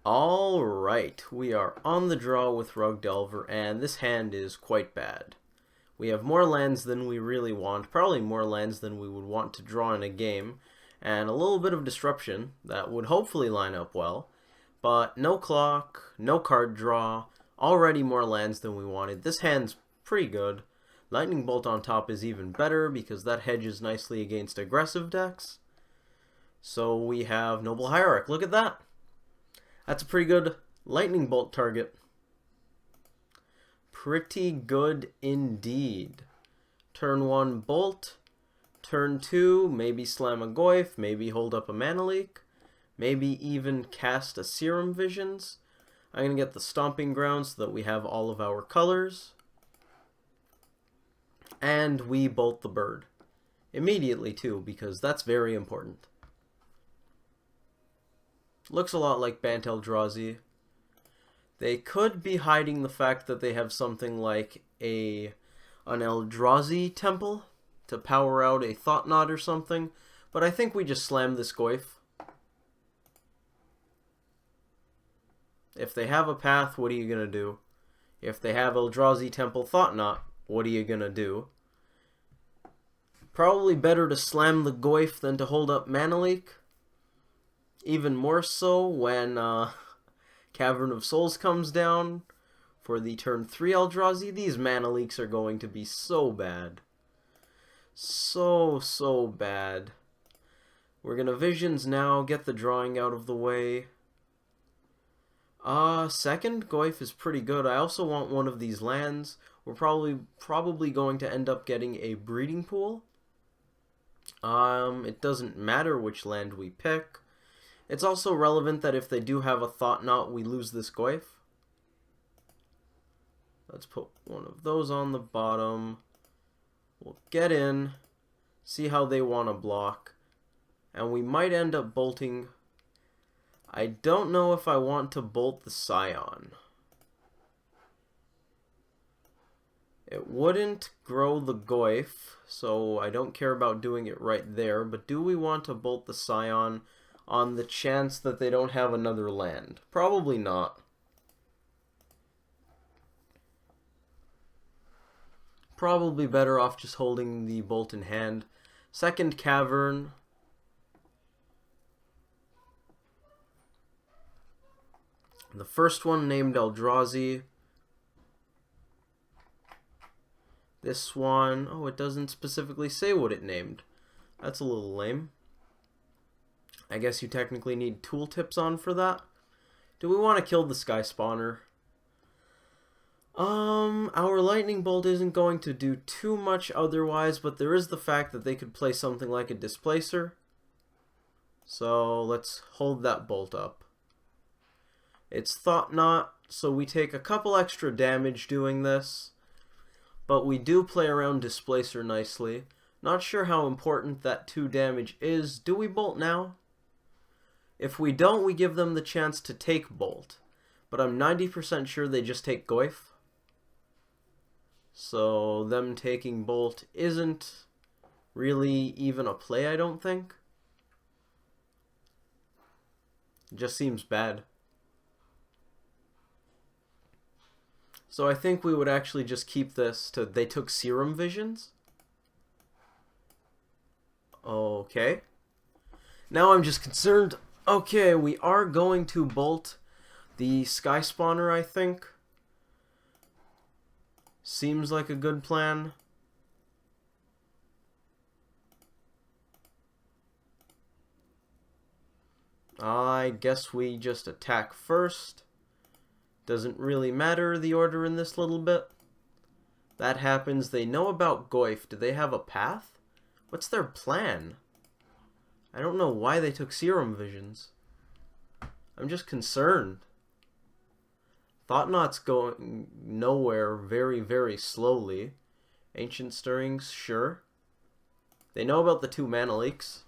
Alright, we are on the draw with Rug Delver, and this hand is quite bad. We have more lands than we really want, probably more lands than we would want to draw in a game, and a little bit of disruption that would hopefully line up well, but no clock, no card draw, already more lands than we wanted. This hand's pretty good. Lightning Bolt on top is even better because that hedges nicely against aggressive decks. So we have Noble Hierarch. Look at that! That's a pretty good Lightning Bolt target. Pretty good indeed. Turn 1 Bolt. Turn 2, maybe slam a Goyf, maybe hold up a Mana Leak, maybe even cast a Serum Visions. I'm going to get the Stomping Ground so that we have all of our colors. And we bolt the bird. Immediately too, because that's very important. Looks a lot like Bant Eldrazi. They could be hiding the fact that they have something like an Eldrazi temple to power out a Thought Knot or something, but I think we just slam this Goyf. If they have a path, what are you gonna do? If they have Eldrazi temple Thought Knot, what are you gonna do? Probably better to slam the Goyf than to hold up Mana Leak. Even more so when Cavern of Souls comes down for the turn 3 Eldrazi. These Mana Leaks are going to be so bad. So bad. We're going to Visions now, get the drawing out of the way. Second Goyf is pretty good. I also want one of these lands. We're probably going to end up getting a Breeding Pool. It doesn't matter which land we pick. It's also relevant that if they do have a Thought Knot, we lose this Goyf. Let's put one of those on the bottom. We'll get in, see how they want to block, and we might end up bolting. I don't know if I want to bolt the Scion. It wouldn't grow the Goyf, so I don't care about doing it right there, but do we want to bolt the Scion on the chance that they don't have another land? Probably not. Probably better off just holding the bolt in hand. Second Cavern. The first one named Eldrazi. This one, oh, it doesn't specifically say what it named. That's a little lame. I guess you technically need tooltips on for that. Do we want to kill the Sky Spawner? Our Lightning Bolt isn't going to do too much otherwise, but there is the fact that they could play something like a Displacer. So let's hold that bolt up. It's Thought Knot, so we take a couple extra damage doing this, but we do play around Displacer nicely. Not sure how important that 2 damage is. Do we bolt now? If we don't, we give them the chance to take Bolt. But I'm 90% sure they just take Goyf. So them taking Bolt isn't really even a play, I don't think. It just seems bad. So I think we would actually just keep this to they took Serum Visions. Okay. Now I'm just concerned. Okay, we are going to bolt the Sky Spawner, I think. Seems like a good plan. I guess we just attack first. Doesn't really matter the order in this little bit. That happens. They know about Goyf. Do they have a path? What's their plan? I don't know why they took Serum Visions. I'm just concerned. Thought Knot's going nowhere very slowly. Ancient Stirrings, sure. They know about the 2 Mana Leaks,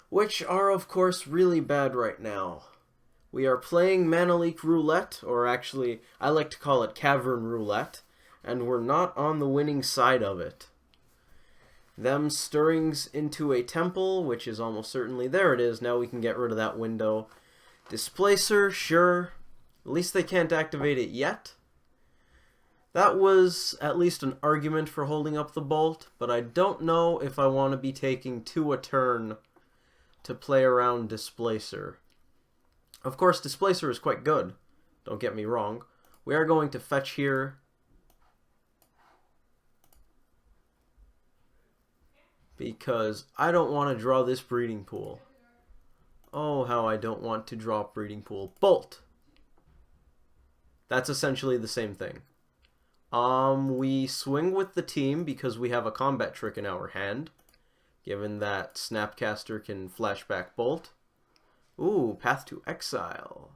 which are of course really bad right now. We are playing Mana Leak Roulette, or actually I like to call it Cavern Roulette, and we're not on the winning side of it. Them Stirrings into a temple, which is almost certainly, there it is, now we can get rid of that window. Displacer, sure. At least they can't activate it yet. That was at least an argument for holding up the Bolt, but I don't know if I want to be taking 2 a turn to play around Displacer. Of course, Displacer is quite good. Don't get me wrong. We are going to fetch here. Because I don't want to draw this breeding pool. Oh, how I don't want to draw breeding pool. Bolt! That's essentially the same thing. We swing with the team because we have a combat trick in our hand. Given that Snapcaster can flashback Bolt. Ooh, Path to Exile.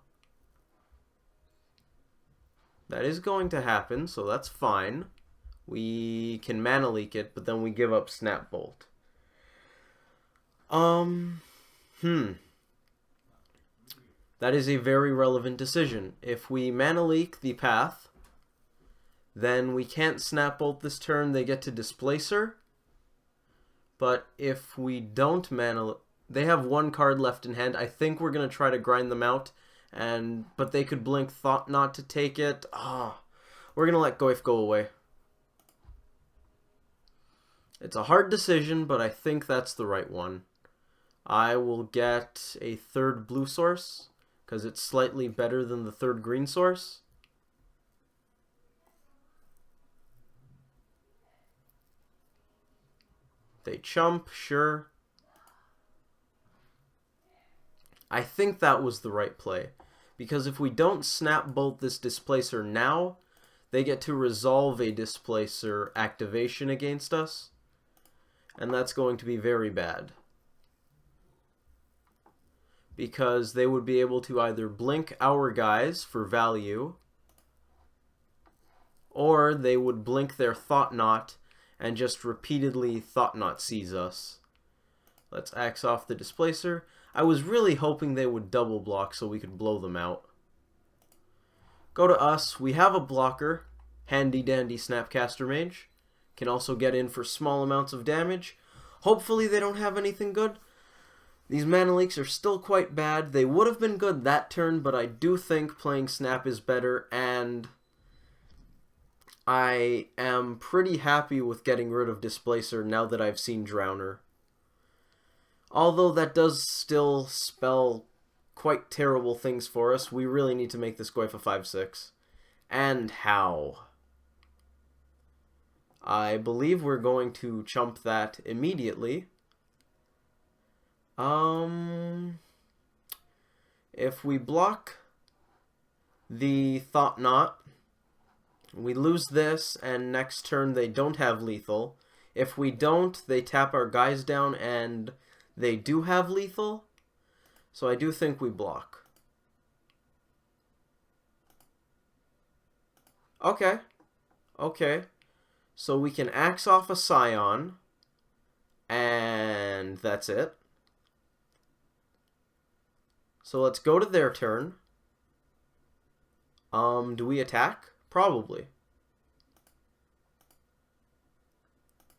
That is going to happen, so that's fine. We can mana leak it, but then we give up Snap Bolt. That is a very relevant decision. If we mana leak the path, then we can't Snap Bolt this turn, they get to Displacer. But if we don't mana... They have 1 card left in hand. I think we're going to try to grind them out. But they could blink Thought Knot to take it. We're going to let Goyf go away. It's a hard decision, but I think that's the right one. I will get a 3rd blue source, because it's slightly better than the 3rd green source. They chump, sure. I think that was the right play. Because if we don't Snap Bolt this Displacer now, they get to resolve a Displacer activation against us. And that's going to be very bad. Because they would be able to either blink our guys for value, or they would blink their Thought Knot and just repeatedly Thought Knot seize us. Let's axe off the Displacer. I was really hoping they would double block so we could blow them out. Go to us. We have a blocker. Handy dandy Snapcaster Mage. Can also get in for small amounts of damage. Hopefully they don't have anything good. These mana leaks are still quite bad. They would have been good that turn, but I do think playing Snap is better, and I am pretty happy with getting rid of Displacer now that I've seen Drowner. Although that does still spell quite terrible things for us, we really need to make this Goyf a 5/6. And how? I believe we're going to chump that immediately. If we block the Thought Knot, we lose this, and next turn they don't have lethal. If we don't, they tap our guys down, and they do have lethal. So I do think we block. Okay. Okay. So we can axe off a Scion, and that's it. So let's go to their turn. Do we attack? Probably.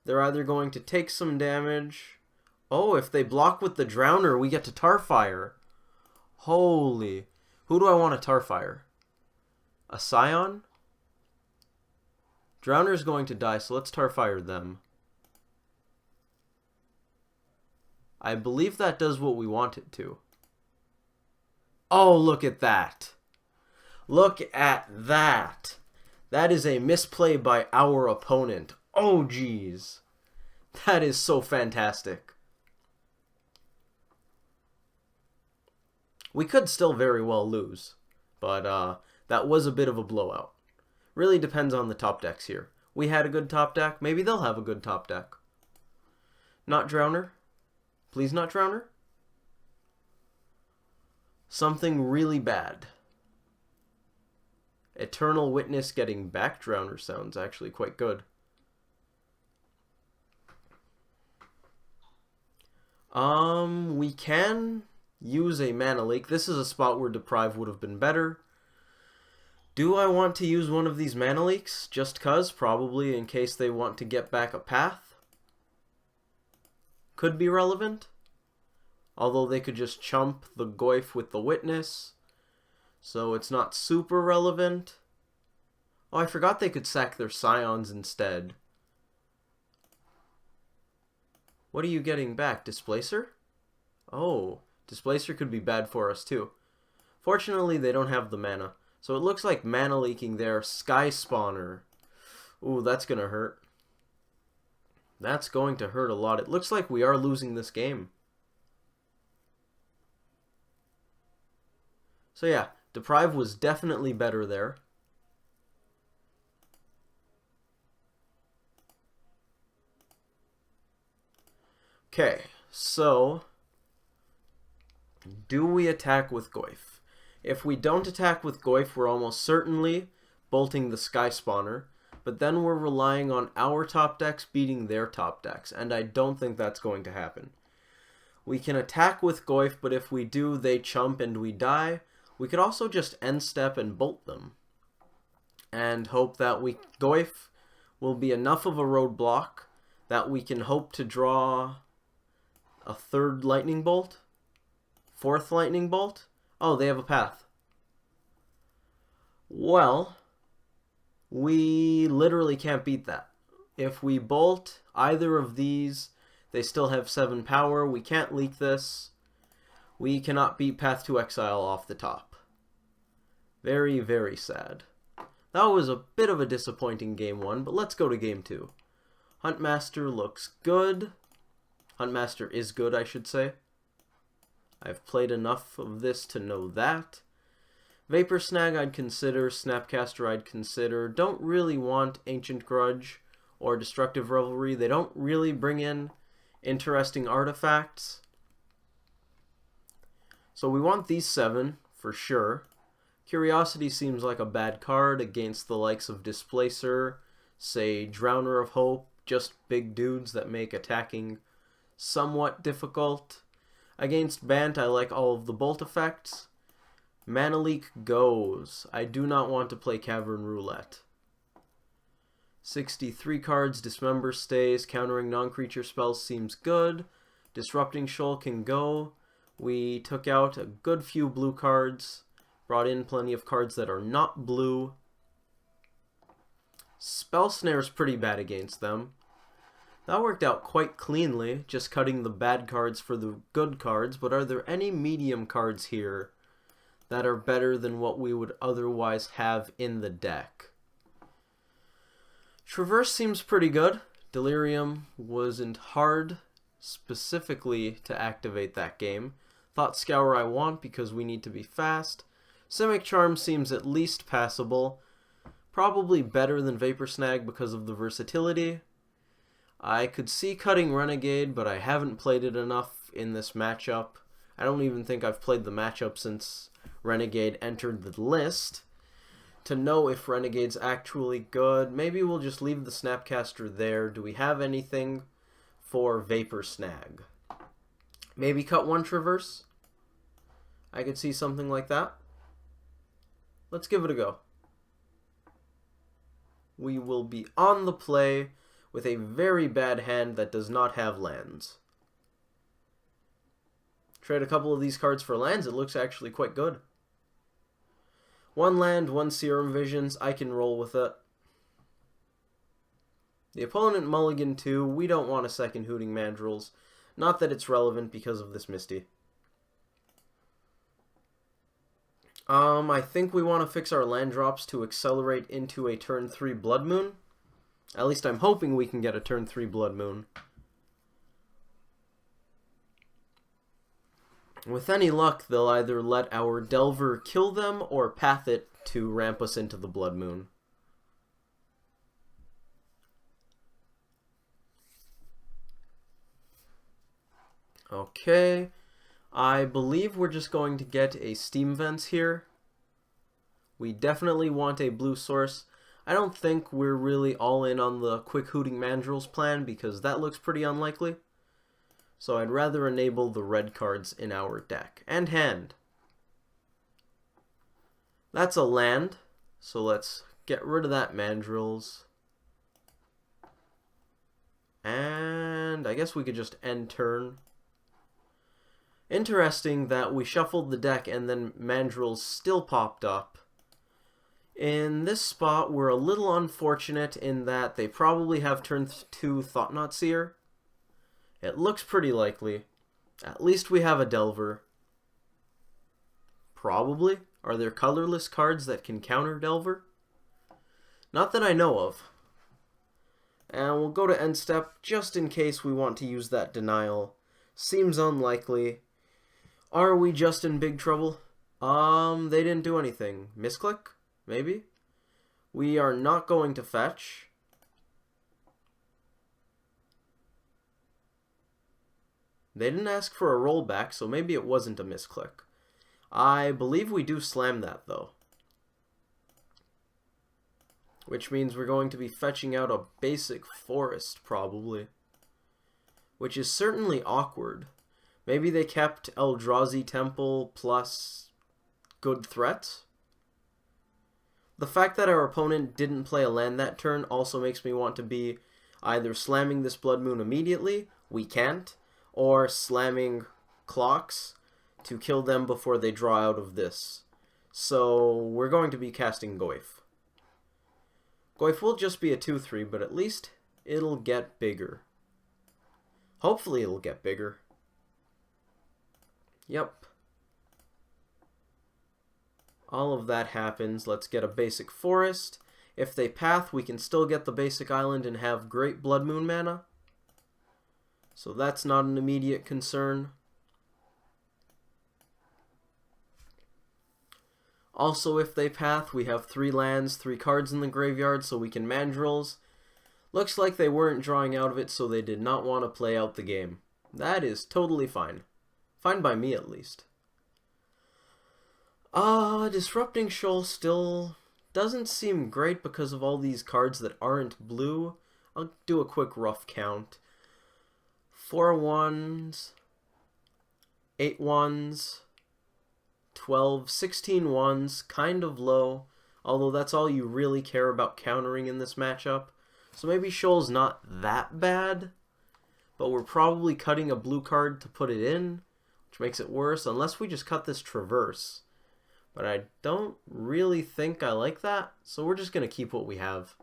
They're either going to take some damage. Oh, if they block with the Drowner, we get to Tarfire. Holy. Who do I want to Tarfire? A Scion? Drowner's going to die, so let's Tarfire them. I believe that does what we want it to. Oh, look at that. Look at that. That is a misplay by our opponent. Oh, geez. That is so fantastic. We could still very well lose, but that was a bit of a blowout. Really depends on the top decks here. We had a good top deck. Maybe they'll have a good top deck. Not Drowner. Please not Drowner. Something really bad. Eternal Witness getting back Drowner sounds actually quite good. We can use a mana leak. This is a spot where Deprive would have been better. Do I want to use one of these mana leaks? Just cause, probably, in case they want to get back a path. Could be relevant. Although they could just chump the Goyf with the Witness. So it's not super relevant. Oh, I forgot they could sack their Scions instead. What are you getting back? Displacer? Oh, Displacer could be bad for us too. Fortunately, they don't have the mana. So it looks like mana leaking there. Sky Spawner. Ooh, that's gonna hurt. That's going to hurt a lot. It looks like we are losing this game. So yeah, Deprive was definitely better there. Okay, so do we attack with Goyf? If we don't attack with Goyf, we're almost certainly bolting the Sky Spawner, but then we're relying on our top decks beating their top decks, and I don't think that's going to happen. We can attack with Goyf, but if we do, they chump and we die. We could also just end step and bolt them, and hope that Goyf will be enough of a roadblock that we can hope to draw a third lightning bolt, fourth lightning bolt. Oh, they have a path. Well, we literally can't beat that. If we bolt either of these, they still have 7 power. We can't leak this. We cannot beat Path to Exile off the top. Very, very sad. That was a bit of a disappointing game 1, but let's go to game 2. Huntmaster looks good. Huntmaster is good, I should say. I've played enough of this to know that. Vapor Snag I'd consider, Snapcaster I'd consider. Don't really want Ancient Grudge or Destructive Revelry. They don't really bring in interesting artifacts. So we want these 7 for sure. Curiosity seems like a bad card against the likes of Displacer, say Drowner of Hope, just big dudes that make attacking somewhat difficult. Against Bant, I like all of the bolt effects. Mana Leak goes. I do not want to play Cavern Roulette. 63 cards, Dismember stays, countering non-creature spells seems good. Disrupting Shoal can go. We took out a good few blue cards, brought in plenty of cards that are not blue. Spell Snare's pretty bad against them. That worked out quite cleanly, just cutting the bad cards for the good cards, but are there any medium cards here that are better than what we would otherwise have in the deck? Traverse seems pretty good. Delirium wasn't hard specifically to activate that game. Thought Scour I want because we need to be fast. Simic Charm seems at least passable. Probably better than Vapor Snag because of the versatility. I could see cutting Renegade, but I haven't played it enough in this matchup. I don't even think I've played the matchup since Renegade entered the list to know if Renegade's actually good. Maybe we'll just leave the Snapcaster there. Do we have anything for Vapor Snag? Maybe cut 1 Traverse? I could see something like that. Let's give it a go. We will be on the play with a very bad hand that does not have lands. Trade a couple of these cards for lands, it looks actually quite good. 1 land, 1 Serum Visions, I can roll with it. The opponent mulligan 2, we don't want a second Hooting Mandrills. Not that it's relevant because of this Misty. I think we want to fix our land drops to accelerate into a turn 3 Blood Moon. At least I'm hoping we can get a turn 3 Blood Moon. With any luck, they'll either let our Delver kill them or path it to ramp us into the Blood Moon. Okay, I believe we're just going to get a Steam Vents here. We definitely want a blue source. I don't think we're really all in on the quick Hooting Mandrills plan because that looks pretty unlikely. So I'd rather enable the red cards in our deck. And hand. That's a land, so let's get rid of that Mandrills. And I guess we could just end turn. Interesting that we shuffled the deck and then Mandrills still popped up. In this spot, we're a little unfortunate in that they probably have turn 2 Thought-Knot Seer. It looks pretty likely. At least we have a Delver. Probably. Are there colorless cards that can counter Delver? Not that I know of. And we'll go to end step just in case we want to use that denial. Seems unlikely. Are we just in big trouble? They didn't do anything. Misclick? Maybe? We are not going to fetch. They didn't ask for a rollback, so maybe it wasn't a misclick. I believe we do slam that, though. Which means we're going to be fetching out a basic forest, probably. Which is certainly awkward. Maybe they kept Eldrazi Temple plus good threats? The fact that our opponent didn't play a land that turn also makes me want to be either slamming this Blood Moon immediately, we can't, or slamming clocks to kill them before they draw out of this. So we're going to be casting Goyf. Goyf will just be a 2-3, but at least it'll get bigger. Hopefully it'll get bigger. Yep. All of that happens. Let's get a basic forest. If they path, we can still get the basic island and have great Blood Moon mana. So that's not an immediate concern. Also, if they path, we have 3 lands, 3 cards in the graveyard, so we can Mandrills. Looks like they weren't drawing out of it, so they did not want to play out the game. That is totally fine. Fine by me, at least. Disrupting Shoal still doesn't seem great because of all these cards that aren't blue. I'll do a quick rough count. 4 1s, 8 1s, 12, 16 1s, kind of low, although that's all you really care about countering in this matchup. So maybe Shoal's not that bad, but we're probably cutting a blue card to put it in, which makes it worse, unless we just cut this Traverse. But I don't really think I like that, so we're just going to keep what we have.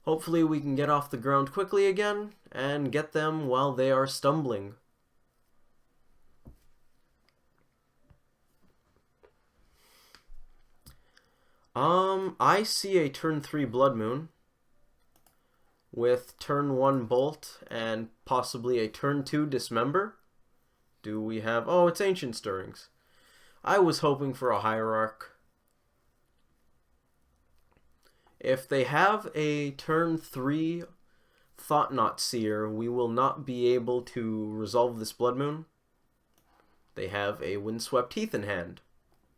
Hopefully we can get off the ground quickly again, and get them while they are stumbling. I see a turn 3 Blood Moon with turn 1 Bolt and possibly a turn 2 Dismember. Do we have... Oh, it's Ancient Stirrings. I was hoping for a Hierarch. If they have a turn 3 Thought-Knot Seer, we will not be able to resolve this Blood Moon. They have a Windswept Heath in hand.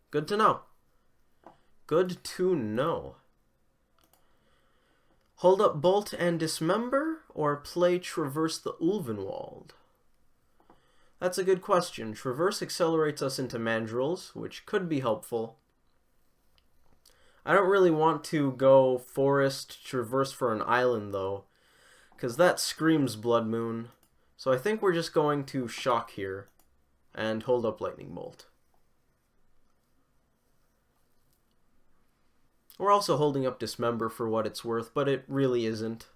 Good to know. Good to know. Hold up Bolt and Dismember, or play Traverse the Ulvenwald? That's a good question. Traverse accelerates us into Mandrills, which could be helpful. I don't really want to go Forest Traverse for an island, though, because that screams Blood Moon. So I think we're just going to Shock here and hold up Lightning Bolt. We're also holding up Dismember for what it's worth, but it really isn't.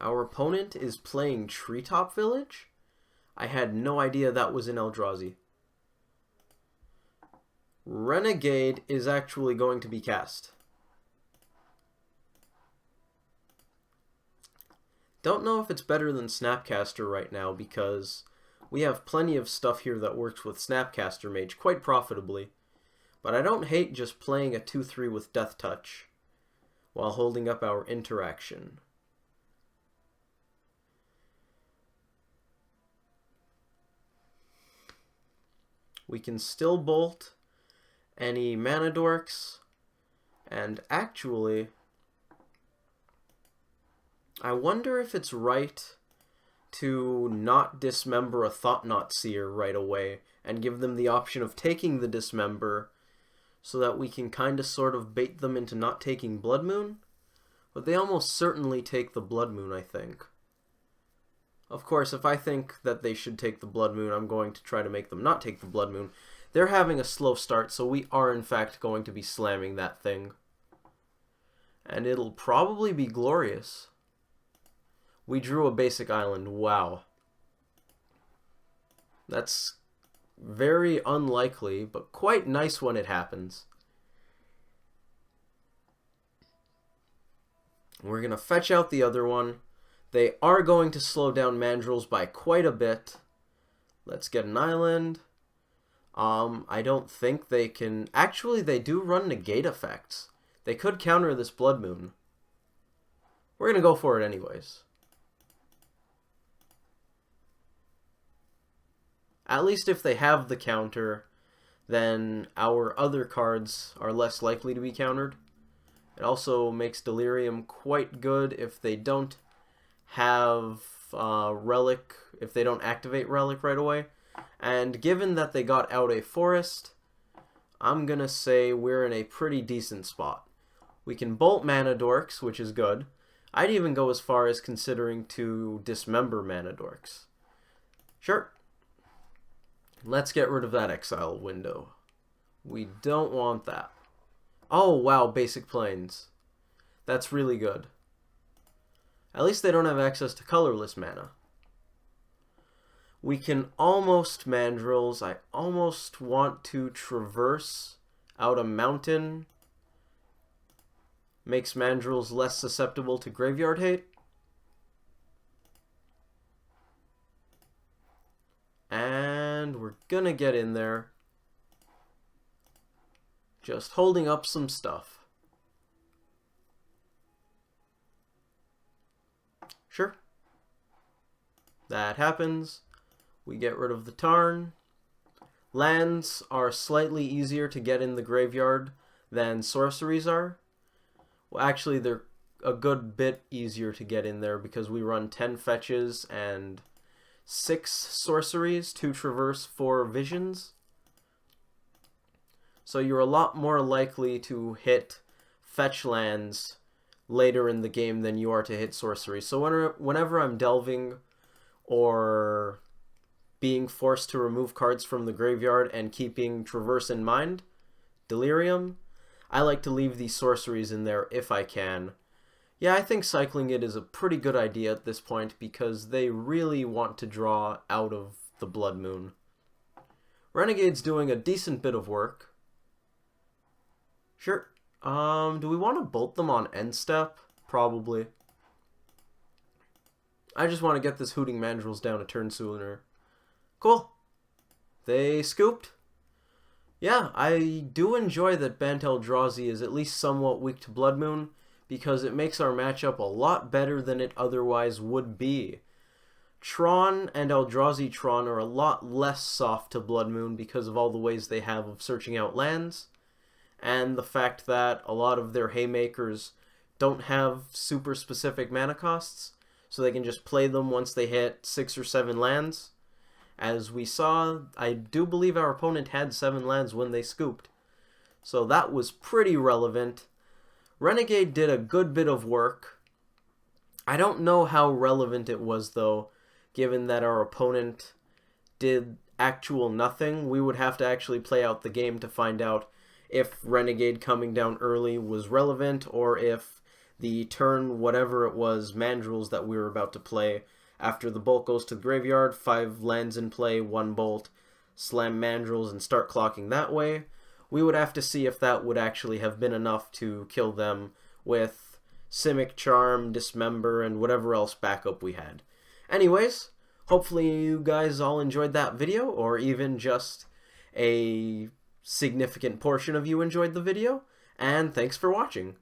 Our opponent is playing Treetop Village? I had no idea that was in Eldrazi. Renegade is actually going to be cast. Don't know if it's better than Snapcaster right now because we have plenty of stuff here that works with Snapcaster Mage quite profitably. But I don't hate just playing a 2-3 with Death Touch while holding up our interaction. We can still bolt any mana dorks, and actually, I wonder if it's right to not dismember a Thought-Knot Seer right away and give them the option of taking the Dismember so that we can kind of sort of bait them into not taking Blood Moon. But they almost certainly take the Blood Moon, I think. Of course, if I think that they should take the Blood Moon, I'm going to try to make them not take the Blood Moon. They're having a slow start, so we are in fact going to be slamming that thing. And it'll probably be glorious. We drew a basic island. Wow. That's very unlikely, but quite nice when it happens. We're going to fetch out the other one. They are going to slow down mandrills by quite a bit. Let's get an island. I don't think they can... Actually, they do run negate effects. They could counter this Blood Moon. We're going to go for it anyways. At least if they have the counter, then our other cards are less likely to be countered. It also makes Delirium quite good if they don't have Relic, if they don't activate Relic right away. And given that they got out a Forest, I'm going to say we're in a pretty decent spot. We can Bolt Mana Dorks, which is good. I'd even go as far as considering to Dismember Mana Dorks. Sure. Let's get rid of that exile window. We don't want that. Oh, wow, basic planes. That's really good. At least they don't have access to colorless mana. We can almost mandrills. I almost want to traverse out a mountain. Makes mandrills less susceptible to graveyard hate. And we're gonna get in there. Just holding up some stuff. Sure. That happens. We get rid of the Tarn. Lands are slightly easier to get in the graveyard than sorceries are. Well, actually, they're a good bit easier to get in there because we run 10 fetches and 6 sorceries, 2 traverse, 4 visions. So you're a lot more likely to hit fetch lands later in the game than you are to hit sorceries. So whenever I'm delving or being forced to remove cards from the graveyard and keeping traverse in mind, Delirium, I like to leave these sorceries in there if I can. Yeah, I think cycling it is a pretty good idea at this point because they really want to draw out of the Blood Moon. Renegade's doing a decent bit of work. Sure. Do we want to bolt them on end step? Probably. I just want to get this Hooting Mandrills down a turn sooner. Cool. They scooped. Yeah, I do enjoy that Bant Eldrazi is at least somewhat weak to Blood Moon because it makes our matchup a lot better than it otherwise would be. Tron and Eldrazi Tron are a lot less soft to Blood Moon because of all the ways they have of searching out lands, and the fact that a lot of their Haymakers don't have super specific mana costs, so they can just play them once they hit 6 or 7 lands. As we saw, I do believe our opponent had 7 lands when they scooped. So that was pretty relevant. Renegade did a good bit of work. I don't know how relevant it was, though, given that our opponent did actual nothing. We would have to actually play out the game to find out if Renegade coming down early was relevant, or if the turn whatever it was, Mandrills that we were about to play, after the bolt goes to the graveyard, 5 lands in play, 1 bolt, slam Mandrills and start clocking that way. We would have to see if that would actually have been enough to kill them with Simic Charm, Dismember, and whatever else backup we had. Anyways, hopefully you guys all enjoyed that video, or even just a significant portion of you enjoyed the video, and thanks for watching.